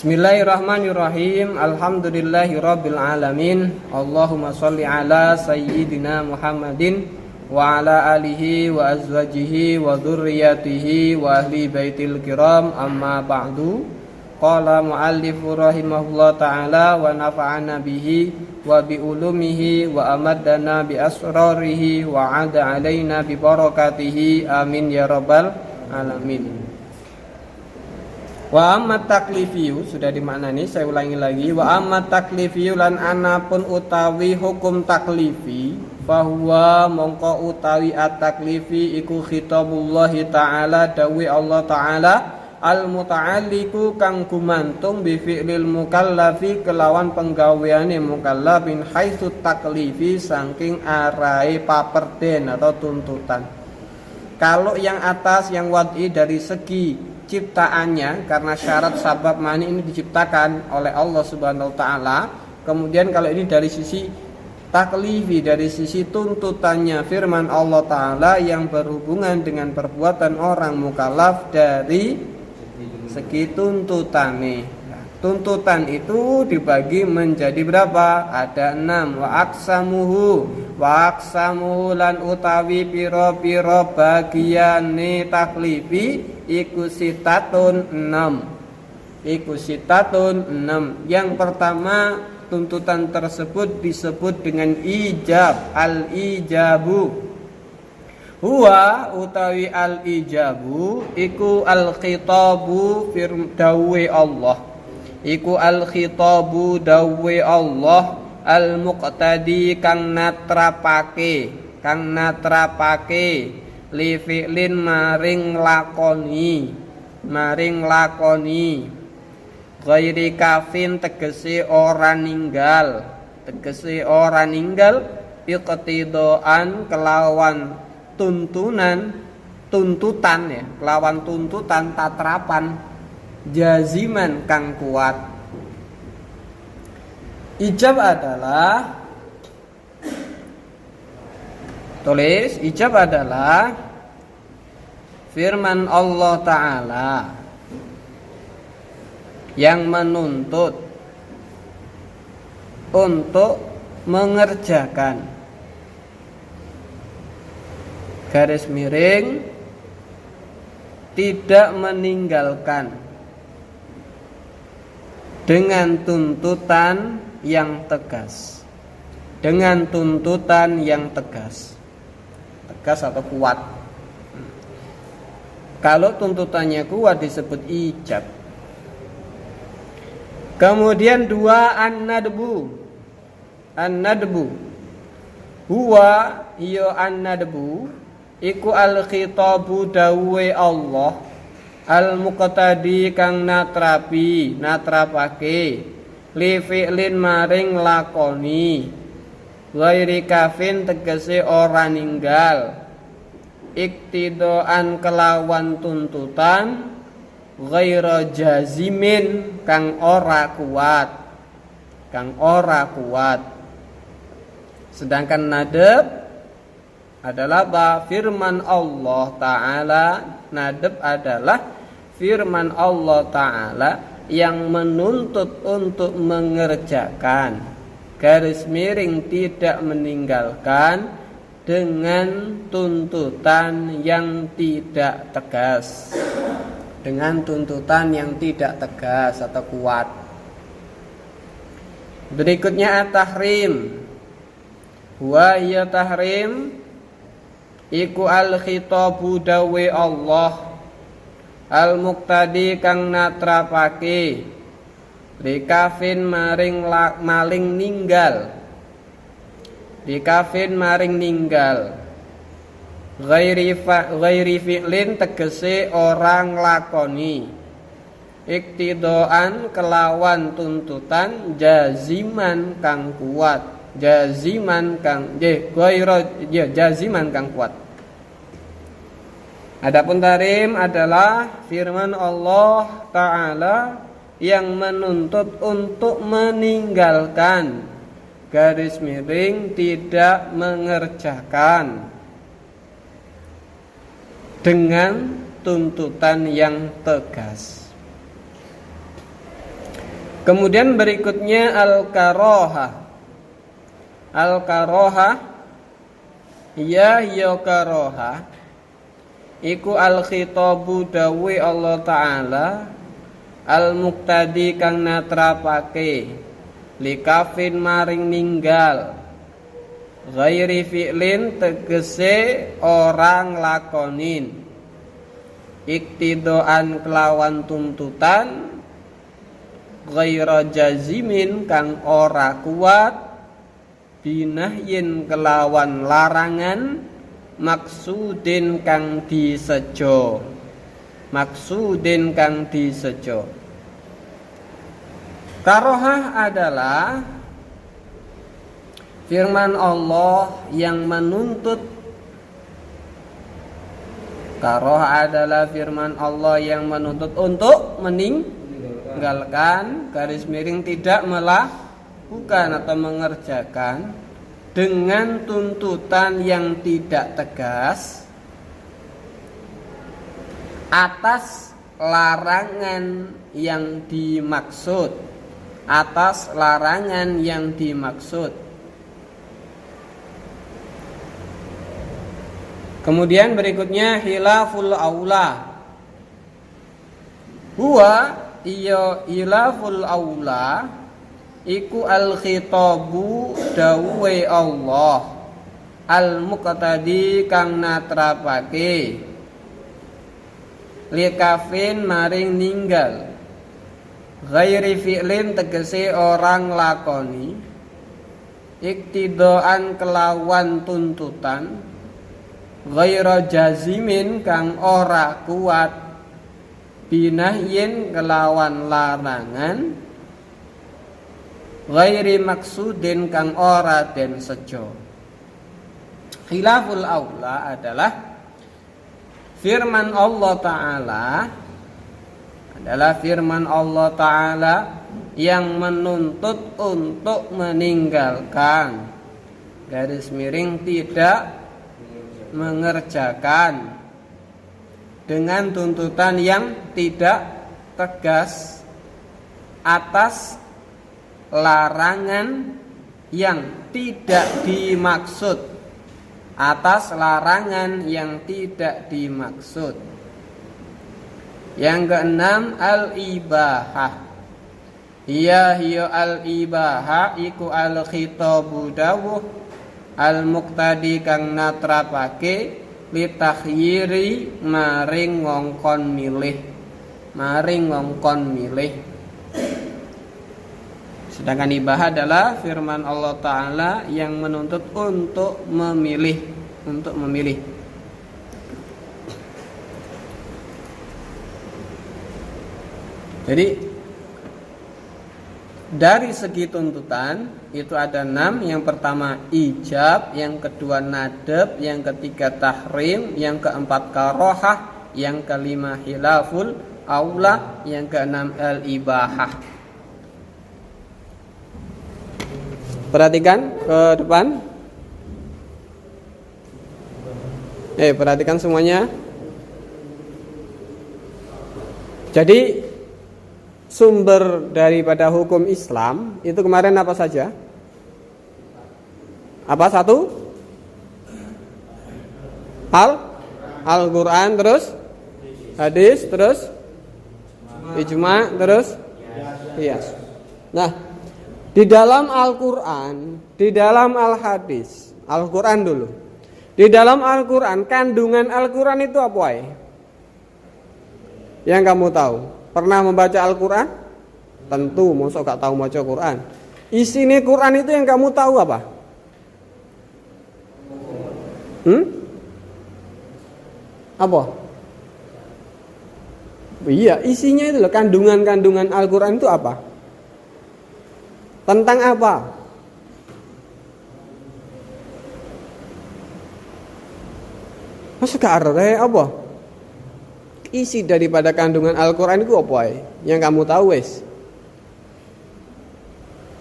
Bismillahirrahmanirrahim. Alhamdulillahirabbil alamin. Allahumma shalli ala sayyidina Muhammadin wa ala alihi wa azwajihi wa dzurriyyatihi wa ahli baitil kiram. Amma ba'du. Qala muallifu rahimahullah ta'ala wa nafa'ana bihi wa bi ulumihi wa amaddana bi asrarihi wa 'ada alaina bi barakatihi. Amin ya rabbal alamin. Wa amma taklifiyu, sudah dimaknani, saya ulangi lagi. Wa amma taklifiyu lan anapun utawi hukum taklifi, fahuwa mongko utawi at-taklifi iku khitabullahi ta'ala, dawi Allah ta'ala, al-muta'alliku kang gumantung bi fi'lil mukallafi kelawan penggaweane mukallafin haitsu taklifi saking arai paperden atau tuntutan. Kalau yang atas yang wad'i dari segi ciptaannya, karena syarat sabab mani ini diciptakan oleh Allah Subhanahu wa taala. Kemudian kalau ini dari sisi taklifi, dari sisi tuntutannya, firman Allah taala yang berhubungan dengan perbuatan orang mukallaf dari segi tuntutane. Tuntutan itu dibagi menjadi berapa? Ada 6. Wa aqsamuhu lan utawi pira-pira bagiane taklifi iku sitatun 6. Yang pertama, tuntutan tersebut disebut dengan ijab, al-ijabu. Huwa utawi al-ijabu iku al-khitabu firdawi Allah. Iku al-khitabu dawe Allah al-muqtadi kang natrapake li fi'lin maring lakoni ghairi kafin tegese ora ninggal iqtidoan kelawan tuntutan ya, kelawan tuntutan tatrapan jaziman kang kuat. Ijab adalah, tulis, ijab adalah firman Allah Ta'ala yang menuntut untuk mengerjakan, garis miring, tidak meninggalkan, dengan tuntutan yang tegas. Dengan tuntutan yang tegas. Tegas atau kuat. Kalau tuntutannya kuat disebut ijab. Kemudian 2, an-nadbu. Huwa iyo an-nadbu iku al-khitabu dawe Allah al-muqtadi kang natrapake li fi'lin maring lakoni ghairi kafin tegese ora ninggal iktidoan kelawan tuntutan ghaira jazimin kang ora kuat. Sedangkan nadab adalah firman Allah Ta'ala. Nadab adalah firman Allah Ta'ala yang menuntut untuk mengerjakan, garis miring tidak meninggalkan, dengan tuntutan yang tidak tegas. Dengan tuntutan yang tidak tegas atau kuat. Berikutnya at-tahrim. Wa ya tahrim iku al-khitabu dawe Allah al-muqtadi kang natrapake likafin maring ninggal ghairi fi'lin tegese orang lakoni iktidoan kelawan tuntutan jaziman kang kuat. Jaziman kang kuat. Adapun tahrim adalah firman Allah Ta'ala yang menuntut untuk meninggalkan, garis miring tidak mengerjakan, dengan tuntutan yang tegas. Kemudian berikutnya al-karoha. Al-karoha ya karoha iku al-khitabu dawe Allah Ta'ala al-muqtadi kang natrapake likafin maring ninggal ghairi fi'lin tegese orang lakonin iktidoan kelawan tuntutan ghaira jazimin kang ora kuat binahyin kelawan larangan maksudin kang disejo. Maksudin kang disejo. Karohah adalah firman Allah yang menuntut. Karohah adalah firman Allah yang menuntut untuk meninggalkan garis miring tidak melakukan atau mengerjakan dengan tuntutan yang tidak tegas atas larangan yang dimaksud. Atas larangan yang dimaksud. Kemudian berikutnya hilaful aula. Huwa iya hilaful aula iku al-khitabu dawe Allah al-muqtadi kang natrapake likafin maring ninggal ghairi fi'lin tegese orang lakoni iktidoan kelawan tuntutan ghaira jazimin kang ora kuat binahyin kelawan larangan ghairi maksudin kang ora den sejo. Khilaful aula adalah firman Allah Ta'ala yang menuntut untuk meninggalkan garis miring tidak mengerjakan dengan tuntutan yang tidak tegas atas larangan yang tidak dimaksud. Atas larangan yang tidak dimaksud. Yang keenam al-ibahah. Hiya al-ibahah iku al-khitabu dawuh al-muqtadi kang natrapake litakhyiri maring ngongkon milih. Sedangkan ibahah adalah firman Allah Ta'ala yang menuntut untuk memilih. Jadi dari segi tuntutan itu ada 6. Yang pertama ijab, yang kedua nadab, yang ketiga tahrim, yang keempat karohah, yang kelima hilaful aula, yang keenam al-ibahah. Perhatikan ke depan. Perhatikan semuanya. Jadi sumber daripada hukum Islam itu kemarin apa saja? Apa satu? Al-Quran, terus hadis, terus ijma, terus qiyas. Nah, di dalam Al-Quran, di dalam Al-Hadis, Al-Quran dulu. Di dalam Al-Quran, kandungan Al-Quran itu apa? Yang kamu tahu? Pernah membaca Al-Quran? Tentu, masa gak tahu baca Quran. Isinya Quran itu yang kamu tahu apa? Apa? Iya, isinya itu loh, kandungan-kandungan Al-Quran itu apa? Tentang apa? Masa gak areh apa? Isi daripada kandungan Al-Quran itu apa? Yang kamu tahu wes?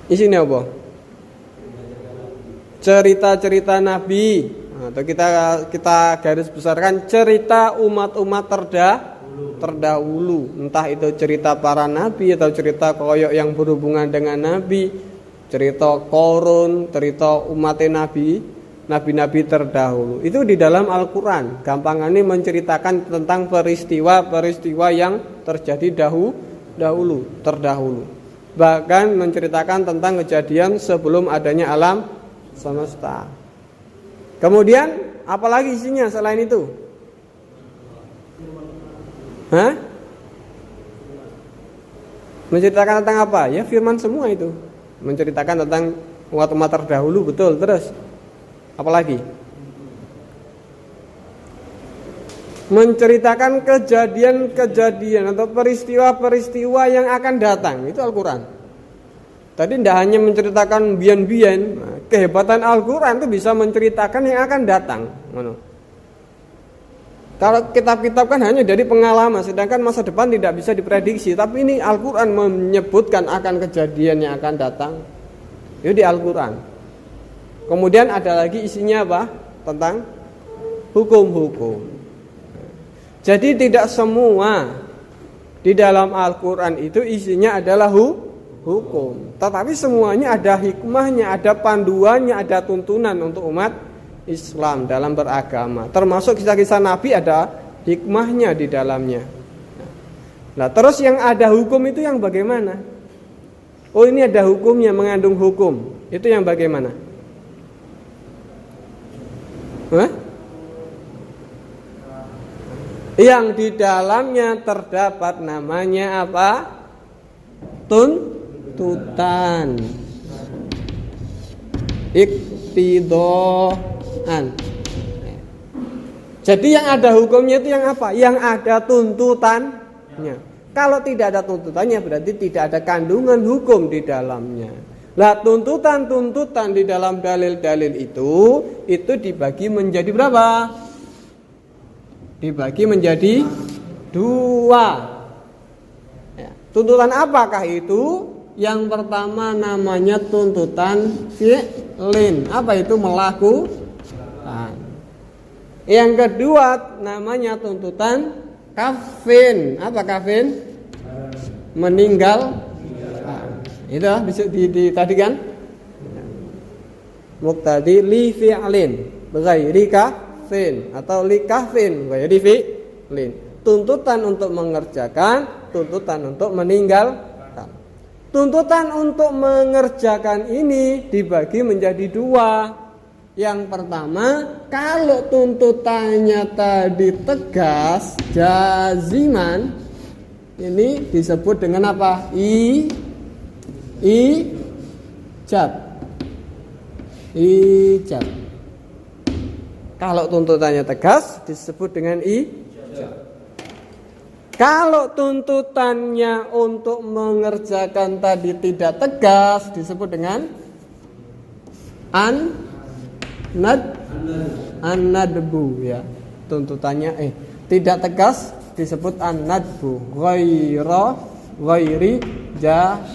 Isinya apa? Cerita-cerita Nabi. Atau kita garis besarkan cerita umat-umat terdahulu, entah itu cerita para nabi atau cerita koyok yang berhubungan dengan nabi, cerita korun, cerita umat nabi-nabi terdahulu. Itu di dalam Al-Qur'an. Gampangannya menceritakan tentang peristiwa-peristiwa yang terjadi terdahulu. Bahkan menceritakan tentang kejadian sebelum adanya alam semesta. Kemudian apalagi isinya selain itu? Menceritakan tentang apa? Ya firman semua itu. Menceritakan tentang umat-umat terdahulu, betul. Terus apalagi? Menceritakan kejadian-kejadian atau peristiwa-peristiwa yang akan datang. Itu Al-Quran. Tadi tidak hanya menceritakan bian-bian. Kehebatan Al-Quran itu bisa menceritakan yang akan datang. Kalau kitab-kitab kan hanya dari pengalaman, sedangkan masa depan tidak bisa diprediksi. Tapi ini Al-Quran menyebutkan akan kejadian yang akan datang. Itu di Al-Quran. Kemudian ada lagi isinya apa? Tentang hukum-hukum. Jadi tidak semua di dalam Al-Quran itu isinya adalah hukum. Tetapi semuanya ada hikmahnya, ada panduannya, ada tuntunan untuk umat Islam dalam beragama. Termasuk kisah-kisah Nabi ada hikmahnya di dalamnya. Nah terus yang ada hukum itu yang bagaimana? Oh ini ada hukumnya, mengandung hukum. Itu yang bagaimana? Yang di dalamnya terdapat namanya apa? Tuntutan, iktidaan. Jadi yang ada hukumnya itu yang apa? Yang ada tuntutannya. Kalau tidak ada tuntutannya berarti tidak ada kandungan hukum di dalamnya. Lah tuntutan-tuntutan di dalam dalil-dalil itu dibagi menjadi berapa? Dibagi menjadi 2. Tuntutan apakah itu? Yang pertama namanya tuntutan fi'lin. Apa itu? Melakukan. Yang kedua namanya tuntutan kafin. Apa kafin? Meninggal. Itu bisa tadi kan? Muqtadi li fi'lin bighairi kafin atau li kafin ghairi fi'lin. Tuntutan untuk mengerjakan, tuntutan untuk meninggalkan. Tuntutan untuk mengerjakan ini dibagi menjadi 2. Yang pertama, kalau tuntutannya tadi tegas, jaziman, ini disebut dengan apa? Ijab. Kalau tuntutannya tegas disebut dengan ijab. Kalau tuntutannya untuk mengerjakan tadi tidak tegas disebut dengan an-nadbu ya. Tuntutannya tidak tegas disebut an-nadbu, ghairi jazimin.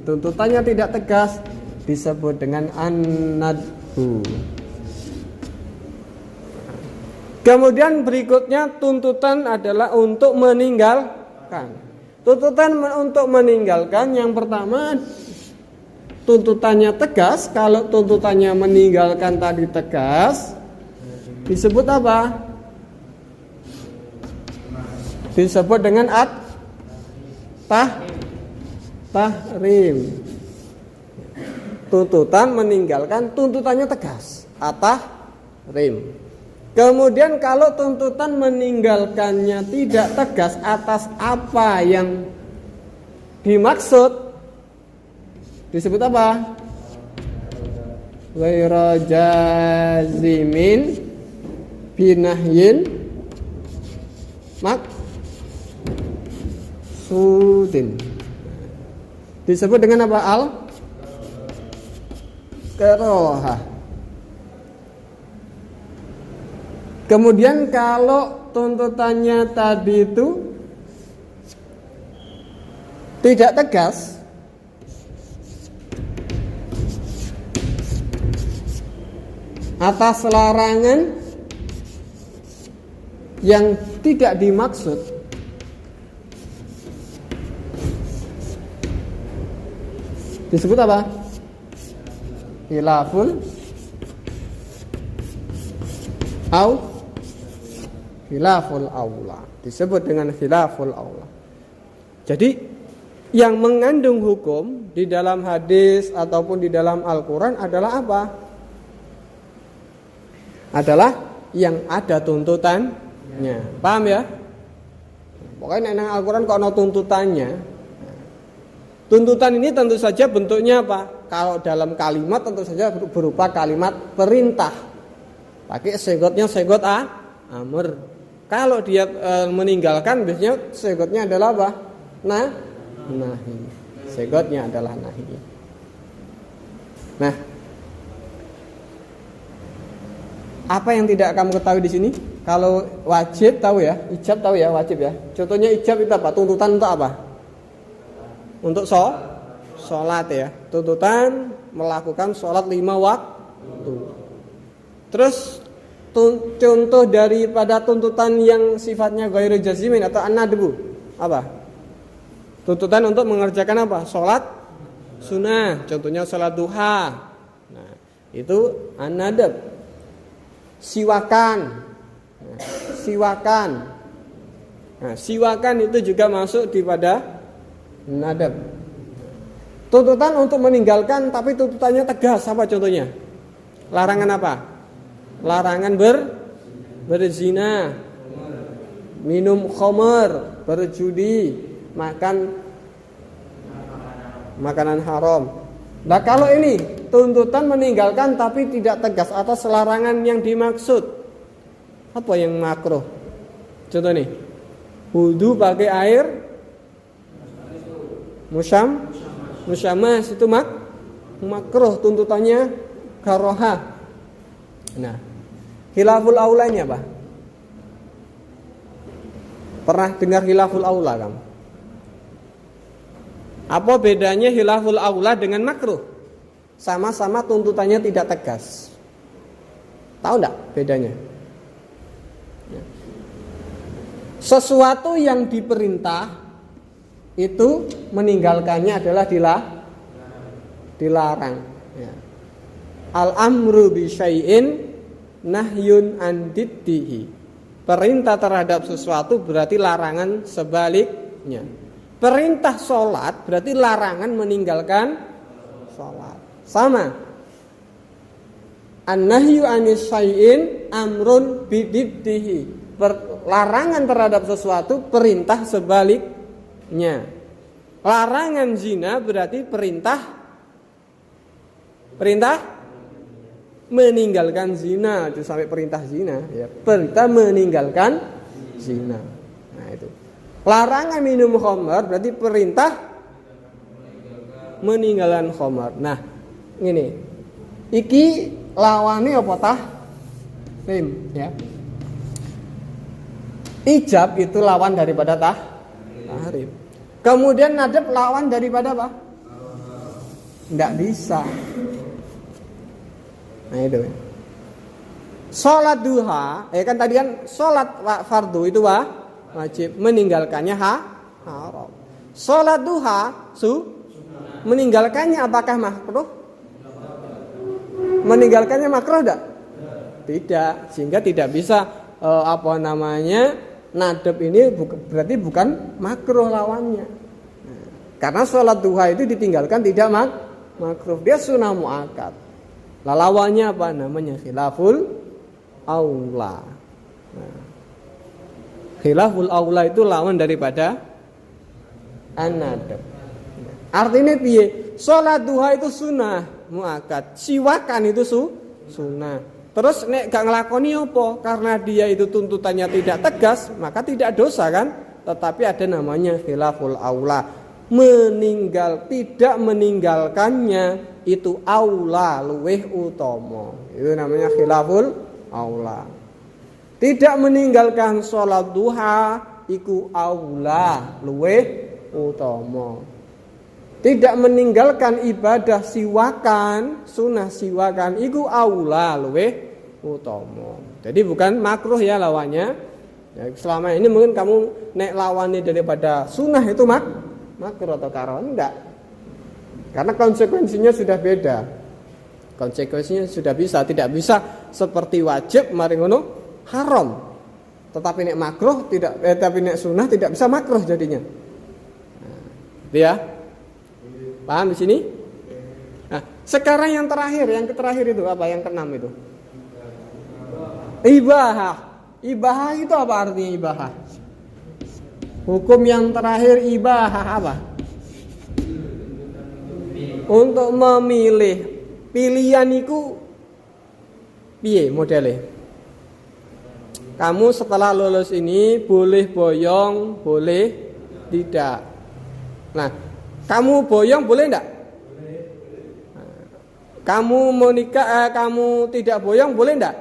Tuntutannya tidak tegas disebut dengan an-nadbu. Kemudian berikutnya tuntutan adalah untuk meninggalkan. Tuntutan untuk meninggalkan yang pertama tuntutannya tegas. Kalau tuntutannya meninggalkan tadi tegas disebut apa? Disebut dengan tahrim. Tuntutan meninggalkan tuntutannya tegas, at-tahrim. Kemudian kalau tuntutan meninggalkannya tidak tegas atas apa yang dimaksud disebut apa? Ghairu jazimin binahyin maksudin. Disebut dengan apa? Al-karaha. Kemudian kalau tuntutannya tadi itu tidak tegas, atas larangan yang tidak dimaksud disebut apa? Khilaful aula. Disebut dengan khilaful aula. Jadi yang mengandung hukum di dalam hadis ataupun di dalam Al-Quran adalah apa? Adalah yang ada tuntutannya. Paham ya? Pokoknya nang Al-Quran kok ada tuntutannya. Tuntutan ini tentu saja bentuknya apa? Kalau dalam kalimat tentu saja berupa kalimat perintah. Pakai segotnya segot amr. Kalau dia meninggalkan biasanya segotnya adalah apa? Nahi. Segotnya adalah nahi. Nah, apa yang tidak kamu ketahui di sini? Kalau wajib tahu ya, ijab tahu ya, wajib ya. Contohnya ijab itu apa? Tuntutan untuk apa? Untuk sholat ya. Tuntutan melakukan sholat 5 waktu. Terus contoh daripada tuntutan yang sifatnya ghairu jazimin atau an-nadbu apa? Tuntutan untuk mengerjakan apa? Sholat sunnah. Contohnya sholat duha. Nah, itu an-nadab. Siwakan. Nah, siwakan itu juga masuk di pada nadab. Tuntutan untuk meninggalkan tapi tuntutannya tegas apa contohnya? Larangan apa? Larangan berzina, minum khamr, berjudi, makan makanan haram. Nah, kalau ini tuntutan meninggalkan tapi tidak tegas atas larangan yang dimaksud. Apa yang makruh? Contoh nih. Wudu pakai air musyamas itu makruh, tuntutannya karohah. Nah, khilaful aulanya apa? Pernah dengar khilaful aula kamu? Apa bedanya khilaful aula dengan makruh? Sama-sama tuntutannya tidak tegas. Tahu enggak bedanya? Sesuatu yang diperintah itu meninggalkannya adalah dilarang. Ya. Al-amru bi syai'in nahyun an diddihi. Perintah terhadap sesuatu berarti larangan sebaliknya. Perintah sholat berarti larangan meninggalkan sholat. Sama. An-nahyu anis syai'in amrun bididdihi. Larangan terhadap sesuatu perintah sebaliknya. Larangan zina berarti perintah meninggalkan zina. Itu sampai perintah zina ya. Perintah meninggalkan zina. Nah itu. Larangan minum khamr berarti perintah meninggalkan khamr. Nah, ini. Iki lawane apa tah? Rim ya. Ijab itu lawan daripada tahrim. Kemudian nadab lawan daripada apa? Enggak bisa. Nah itu. Salat duha, kan tadi kan salat fardu itu wajib, meninggalkannya haram. Salat duha meninggalkannya apakah makruh? Meninggalkannya makruh enggak? Tidak, sehingga tidak bisa nadab ini berarti bukan makruh lawannya. Karena sholat duha itu ditinggalkan tidak makruh, dia sunnah muakkad. Lawannya apa? Namanya khilaful aula. Khilaful aula itu lawan daripada an-nadab. Artinya piye? Sholat duha itu sunnah muakkad, siwakan itu sunnah. Terus nek gak ngelakoni apa? Karena dia itu tuntutannya tidak tegas, maka tidak dosa kan? Tetapi ada namanya khilaful aula. Tidak meninggalkannya itu aula, luweh utama. Itu namanya khilaful aula. Tidak meninggalkan sholat duha iku aula, luweh utama. Tidak meninggalkan ibadah siwakan, sunnah siwakan iku aula luweh utama. Jadi bukan makruh ya lawannya. Ya, selama ini mungkin kamu nek lawannya daripada sunnah itu makruh atau karaoh, enggak. Karena konsekuensinya sudah beda. Konsekuensinya sudah tidak bisa seperti wajib mari ngono haram. Tetapi nek makruh tidak tapi nek sunnah tidak bisa makruh jadinya. Nah, ya. Paham di sini? Nah, sekarang yang terakhir itu apa? Yang keenam itu. Ibahah. Ibahah itu apa artinya ibahah? Hukum yang terakhir ibahah apa? Untuk memilih. Pilihan itu piye modele? Kamu setelah lulus ini boleh boyong, boleh tidak. Nah, kamu boyong boleh enggak? Kamu mau nikah, kamu tidak boyong boleh enggak?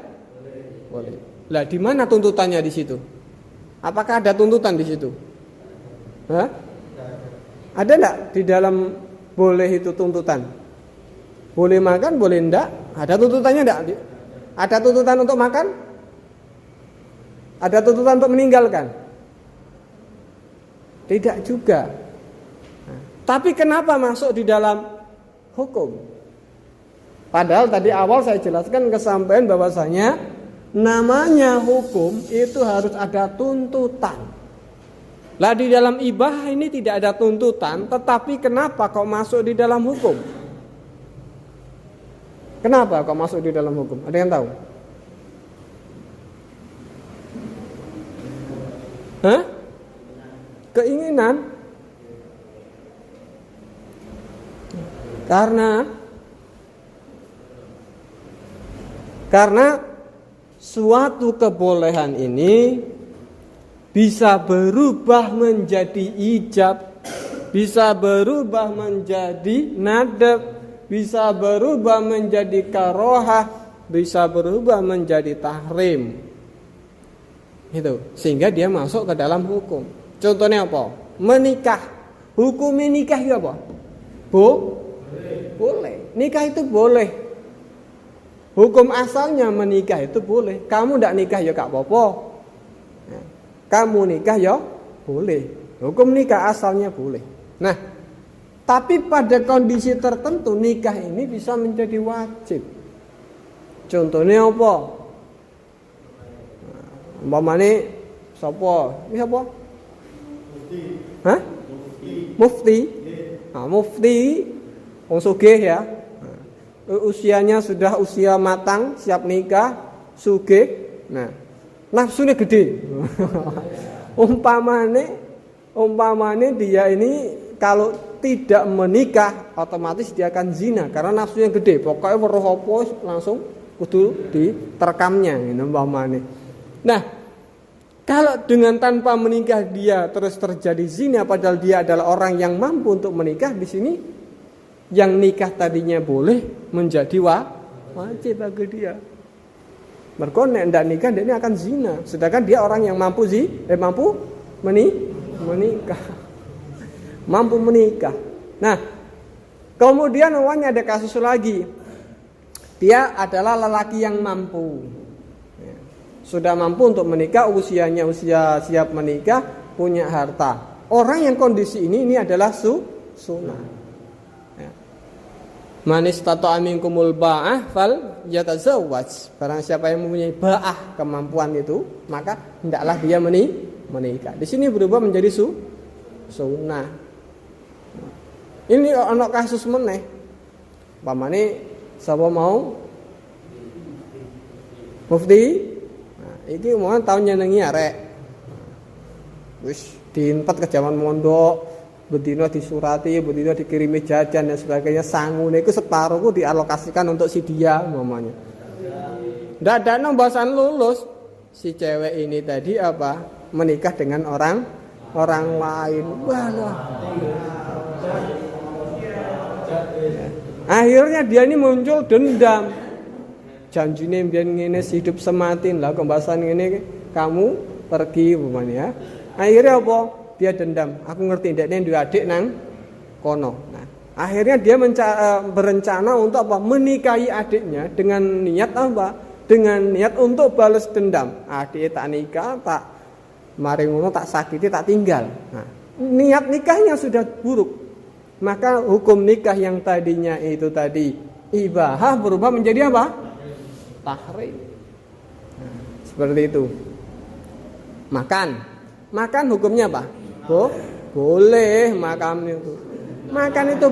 Boleh. Lah di mana tuntutannya di situ? Apakah ada tuntutan di situ? Hah? Ada enggak di dalam boleh itu tuntutan? Boleh makan, boleh enggak? Ada tuntutannya enggak? Ada tuntutan untuk makan? Ada tuntutan untuk meninggalkan? Tidak juga. Nah, tapi kenapa masuk di dalam hukum? Padahal tadi awal saya jelaskan kesampaian bahwasanya namanya hukum itu harus ada tuntutan. Lah di dalam ibahah ini tidak ada tuntutan, tetapi kenapa kok masuk di dalam hukum? Kenapa kok masuk di dalam hukum? Ada yang tahu? Hah? Keinginan? Karena suatu kebolehan ini bisa berubah menjadi ijab, bisa berubah menjadi nadab, bisa berubah menjadi karohah, bisa berubah menjadi tahrim. Itu sehingga dia masuk ke dalam hukum. Contohnya apa? Menikah. Hukum menikah ya apa? Boleh. Nikah itu boleh. Hukum asalnya menikah itu boleh. Kamu tidak nikah ya gak apa-apa. Kamu nikah ya boleh. Hukum nikah asalnya boleh. Nah, tapi pada kondisi tertentu nikah ini bisa menjadi wajib. Contohnya apa? Umpamane sapa? Iki sapa? Mufti. Hah? Mufti. Nah, mufti wong sugih ya. Usianya sudah usia matang, siap nikah, sugih. Nah, nafsunya gede. Umpamane dia ini kalau tidak menikah otomatis dia akan zina karena nafsunya gede. Pokoknya weruh apa langsung kudu diterkamnya ngene umpamane. Nah, kalau dengan tanpa menikah dia terus terjadi zina padahal dia adalah orang yang mampu untuk menikah, di sini yang nikah tadinya boleh menjadi wajib bagi dia. Mergo nek ndak nikah dia akan zina, sedangkan dia orang yang mampu menikah. Mampu menikah. Nah, kemudian awalnya ada kasus lagi. Dia adalah lelaki yang mampu. Sudah mampu untuk menikah, usianya usia siap menikah, punya harta. Orang yang kondisi ini adalah sunnah. Man istata'a minkumul ba'ah fal yatazawwaj. Barang siapa yang mempunyai ba'ah, kemampuan itu, maka hendaklah dia menikah. Di sini berubah menjadi sunnah. Ini ana kasus meneh. Pamane sapa mau mufti. Nah, iki mau tahun nyenengi arek. Wis diimpet ke jaman mondok, bedino disurati, bedino dikirimi jajan dan sebagainya. Sangune iku separuhku dialokasikan untuk si dia umpamanya. Dadakno bahasan lulus si cewek ini tadi apa? Menikah dengan orang lain. Walah. Akhirnya dia ini muncul dendam. Janjine mbiyen ngene hidup sematin lah pembahasan ngene kamu pergi umpamanya ya. Akhirnya apa? Dia dendam. Aku ngerti ndekne duwe adik nang kono. Nah, akhirnya dia berencana untuk apa? Menikahi adiknya dengan niat apa? Dengan niat untuk balas dendam. Adik tak nikah, tak mari ngono tak sakiti tak tinggal. Nah, niat nikahnya sudah buruk. Maka hukum nikah yang tadinya itu tadi ibahah berubah menjadi apa? Tahrim. Nah, seperti itu. Makan hukumnya apa? Boleh makan itu. Makan itu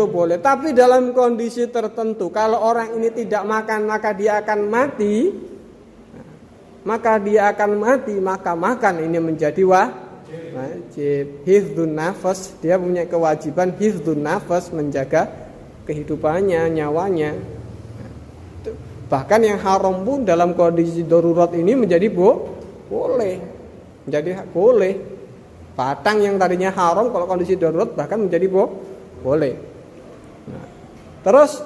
boleh. Tapi dalam kondisi tertentu. Kalau orang ini tidak makan maka dia akan mati. Maka makan ini menjadi wajib. Hifdzun nafas, dia punya kewajiban hifdzun nafas, menjaga kehidupannya, nyawanya. Bahkan yang haram pun dalam kondisi darurat ini menjadi boleh. Menjadi boleh. Batang yang tadinya haram kalau kondisi darurat bahkan menjadi boleh. Nah, terus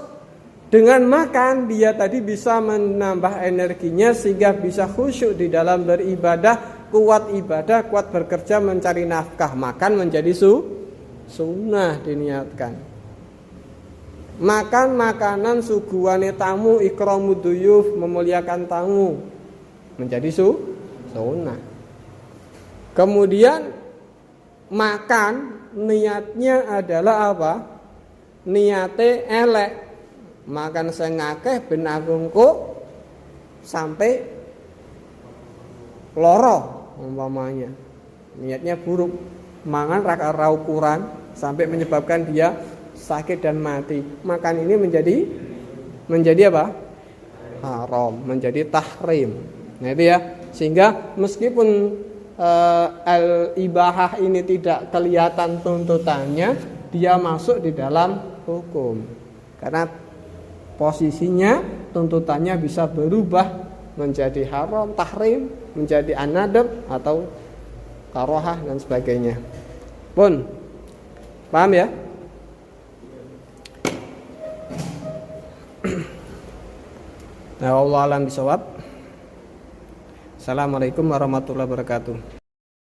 dengan makan dia tadi bisa menambah energinya sehingga bisa khusyuk di dalam beribadah, kuat ibadah, kuat bekerja mencari nafkah. Makan menjadi sunnah diniatkan. Makan makanan suguhane tamu, ikramud duyuf, memuliakan tamu, menjadi sunnah. Kemudian makan niatnya adalah apa? Niate elek. Makan sing akeh ben agungku sampai loro umpamanya. Niatnya buruk. Mangan ra ukuran sampai menyebabkan dia sakit dan mati. Makan ini menjadi apa? Haram, menjadi tahrim. Nah itu ya. Sehingga meskipun al-ibahah ini tidak kelihatan tuntutannya, dia masuk di dalam hukum. Karena posisinya tuntutannya bisa berubah menjadi haram, tahrim, menjadi anadab atau karohah dan sebagainya. Pun paham ya? Nah, wallahu a'lam bishawab. Assalamualaikum warahmatullahi wabarakatuh.